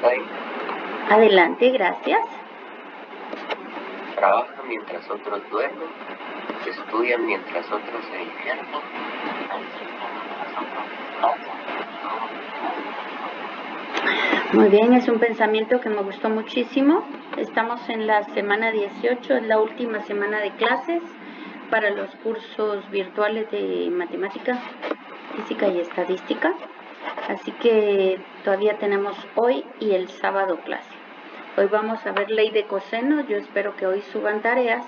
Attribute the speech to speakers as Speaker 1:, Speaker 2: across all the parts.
Speaker 1: ahí.
Speaker 2: Adelante, gracias.
Speaker 1: Trabaja mientras otros duermen, estudian mientras otros se divierten.
Speaker 2: Muy bien, es un pensamiento que me gustó muchísimo. Estamos en la semana 18, es la última semana de clases para los cursos virtuales de matemática, física y estadística. Así que todavía tenemos hoy y el sábado clase. Hoy vamos a ver ley de coseno, yo espero que hoy suban tareas.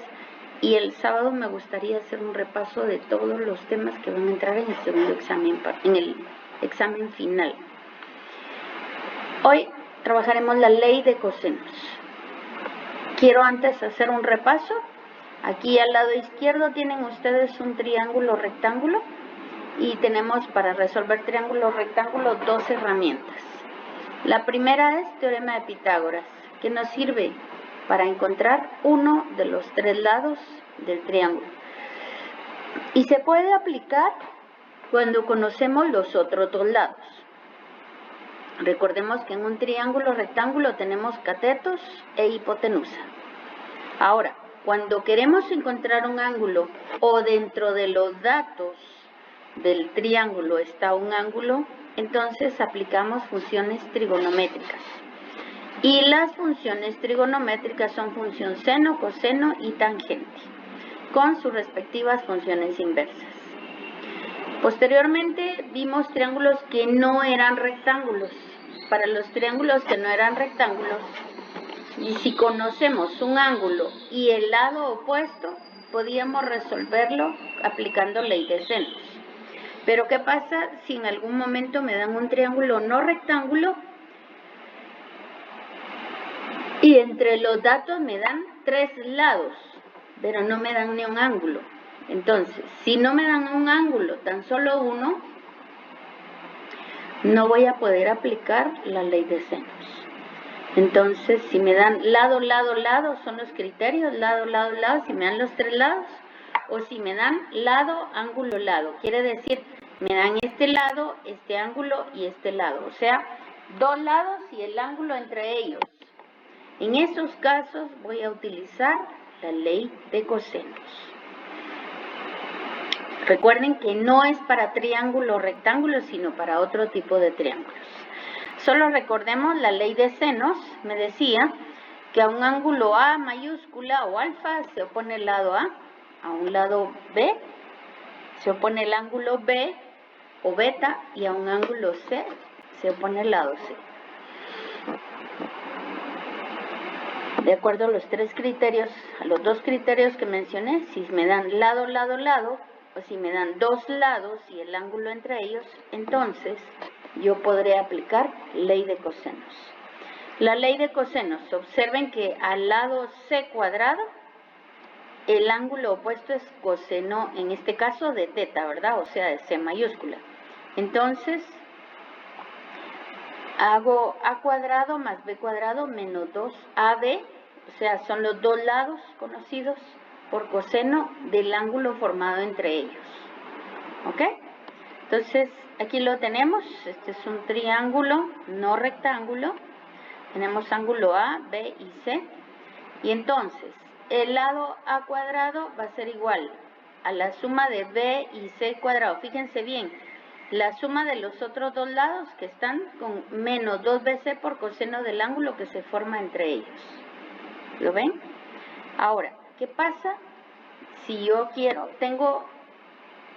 Speaker 2: Y el sábado me gustaría hacer un repaso de todos los temas que van a entrar en el segundo examen, en el examen final. Hoy trabajaremos la ley de cosenos. Quiero antes hacer un repaso. Aquí al lado izquierdo tienen ustedes un triángulo rectángulo y tenemos para resolver triángulo rectángulo dos herramientas. La primera es teorema de Pitágoras, que nos sirve para encontrar uno de los tres lados del triángulo. Y se puede aplicar cuando conocemos los otros dos lados. Recordemos que en un triángulo rectángulo tenemos catetos e hipotenusa. Ahora, cuando queremos encontrar un ángulo o dentro de los datos del triángulo está un ángulo, entonces aplicamos funciones trigonométricas. Y las funciones trigonométricas son función seno, coseno y tangente, con sus respectivas funciones inversas. Posteriormente vimos triángulos que no eran rectángulos. Para los triángulos que no eran rectángulos, y si conocemos un ángulo y el lado opuesto, podíamos resolverlo aplicando ley de senos. Pero ¿qué pasa si en algún momento me dan un triángulo no rectángulo y entre los datos me dan tres lados, pero no me dan ni un ángulo? Entonces, si no me dan un ángulo, tan solo uno, no voy a poder aplicar la ley de senos. Entonces, si me dan lado, lado, lado, son los criterios, lado, lado, lado, si me dan los tres lados, o si me dan lado, ángulo, lado. Quiere decir, me dan este lado, este ángulo y este lado. O sea, dos lados y el ángulo entre ellos. En esos casos voy a utilizar la ley de cosenos. Recuerden que no es para triángulo o rectángulo, sino para otro tipo de triángulos. Solo recordemos la ley de senos, me decía que a un ángulo A mayúscula o alfa se opone el lado A un lado B se opone el ángulo B o beta y a un ángulo C se opone el lado C. De acuerdo a los tres criterios, a los dos criterios que mencioné, si me dan lado, lado, lado, o si me dan dos lados y el ángulo entre ellos, entonces yo podré aplicar ley de cosenos. La ley de cosenos, observen que al lado C cuadrado, el ángulo opuesto es coseno, en este caso de teta, ¿verdad? O sea, de C mayúscula. Entonces, hago A cuadrado más B cuadrado menos 2AB, o sea, son los dos lados conocidos por coseno del ángulo formado entre ellos. ¿Ok? Entonces, aquí lo tenemos. Este es un triángulo no rectángulo. Tenemos ángulo A, B y C. Y entonces, el lado A cuadrado va a ser igual a la suma de B y C cuadrado. Fíjense bien, la suma de los otros dos lados que están con menos 2BC por coseno del ángulo que se forma entre ellos. ¿Lo ven? Ahora, ¿qué pasa si yo tengo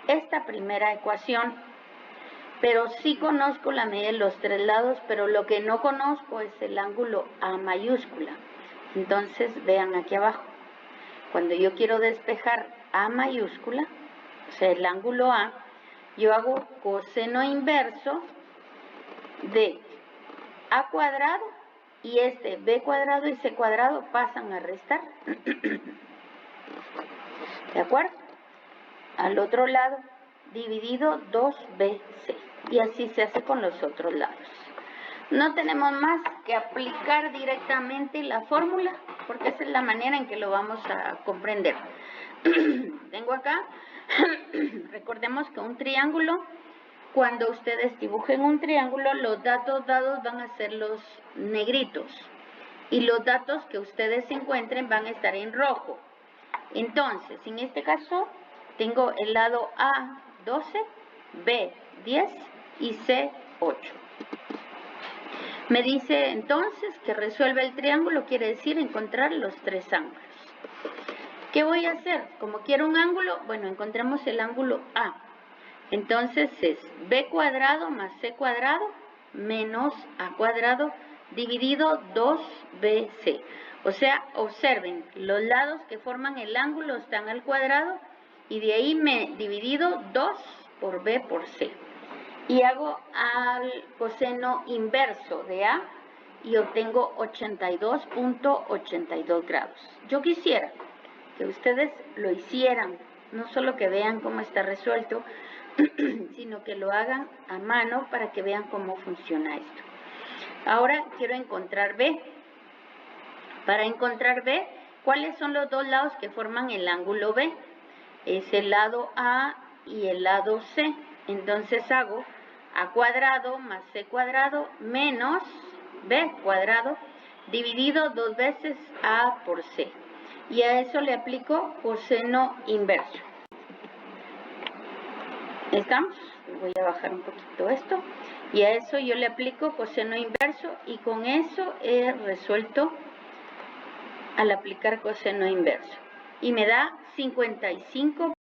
Speaker 2: esta primera ecuación, pero sí conozco la medida de los tres lados, pero lo que no conozco es el ángulo A mayúscula? Entonces, vean aquí abajo, cuando yo quiero despejar A mayúscula, o sea, el ángulo A, yo hago coseno inverso de A cuadrado y este B cuadrado y C cuadrado pasan a restar. ¿De acuerdo? Al otro lado, dividido 2BC. Y así se hace con los otros lados. No tenemos más que aplicar directamente la fórmula, porque esa es la manera en que lo vamos a comprender. Tengo acá, recordemos que un triángulo cuando ustedes dibujen un triángulo, los datos dados van a ser los negritos y los datos que ustedes encuentren van a estar en rojo. Entonces, en este caso, tengo el lado A 12, B 10 y C 8. Me dice entonces que resuelve el triángulo, quiere decir encontrar los tres ángulos. ¿Qué voy a hacer? Como quiero un ángulo, bueno, encontremos el ángulo A. Entonces es B cuadrado más C cuadrado menos A cuadrado dividido 2BC. O sea, observen, los lados que forman el ángulo están al cuadrado y de ahí me dividido 2 por B por C. Y hago al coseno inverso de A y obtengo 82.82 grados. Yo quisiera que ustedes lo hicieran, no solo que vean cómo está resuelto, sino que lo hagan a mano para que vean cómo funciona esto. Ahora quiero encontrar B. Para encontrar B, ¿cuáles son los dos lados que forman el ángulo B? Es el lado A y el lado C. Entonces hago A cuadrado más C cuadrado menos B cuadrado dividido 2 veces A por C. Y a eso le aplico coseno inverso. ¿Estamos? Voy a bajar un poquito esto. Y a eso yo le aplico coseno inverso y con eso he resuelto al aplicar coseno inverso. Y me da 55